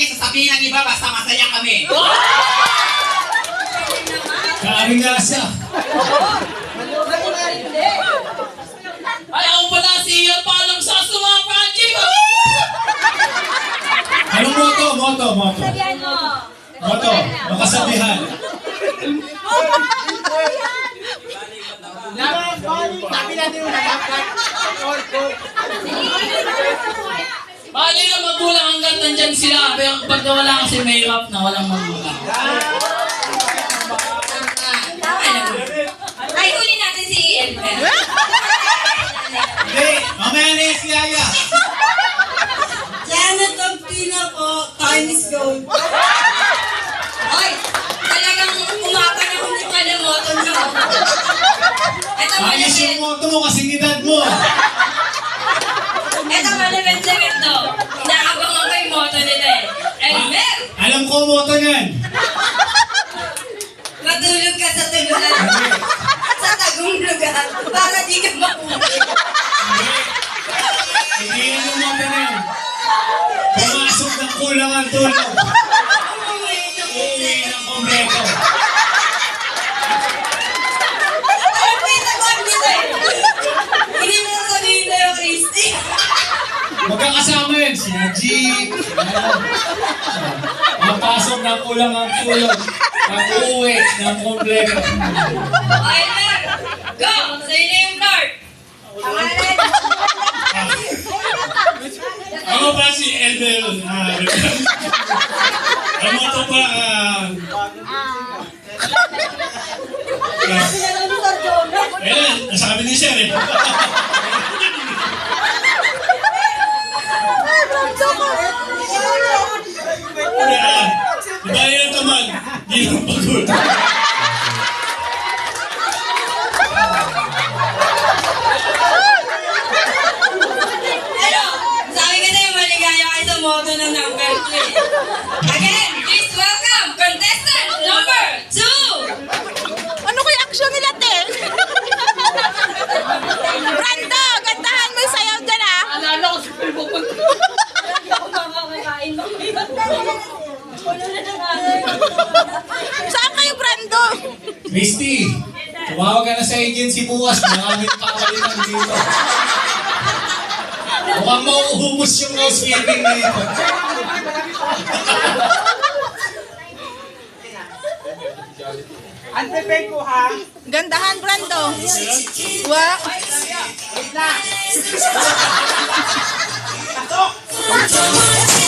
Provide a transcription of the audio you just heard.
malaki sasabihin ng iba basta masaya kami. Kaaring lasa. Ay, ako pala siya palang sa mga project. Anong moto? Moto, makasabihan. Sabi natin yung nagapag. Bali na magulang hanggang nandyan sila. Pero pag wala kasi mahirap na walang magulang. Ay, huli natin si Elmer. Hindi, mamaya na si Yaya. Janet Ompina po, time is gold. Ay, talagang umapanahon yung kalimutan nyo. Ito Ayos yung moto mo kasing edad mo. malapit to. Inaabangan ko yung moto nila eh. Elmer! Alam ko ang moto niyan. Matulog ka sa tulugan. Sa tagong lugar. Para di ka makulit. Hindi yan yung moto niyan. Pumasok ng kulang ang tulog. Uuwi ng kompleto. Ano ba yung nagawin nila eh? Hindi mo na sabihin na yung Christy. Magkakasama yun. Sina G. Mapasok ng kulang ang tulog. Uuwi ng kompleto. Elmer! Go! Sa'yo na yung card. Pangalan! Ako pa si Elmer. Ang moto pa, nasabi ni Sir eh. Dahil na tamad, di lang pagod. Ano? Sabi ko sa'yo, maligaya kayo sa moto ng number 3. Again, please welcome contestant number 2! Ano kaya action nila, te? Brando, gandahan mo yung sayaw dyan, ah. Alala ko sa pulbukod. Saan kayo, Brando? Christy, tumawag ka na sa agency bukas. Maraming pakalitan dito. Mukhang mauubos yung housekeeping dito. Unprepared ko ha. Gandahan, Brando. Wa. Pasok!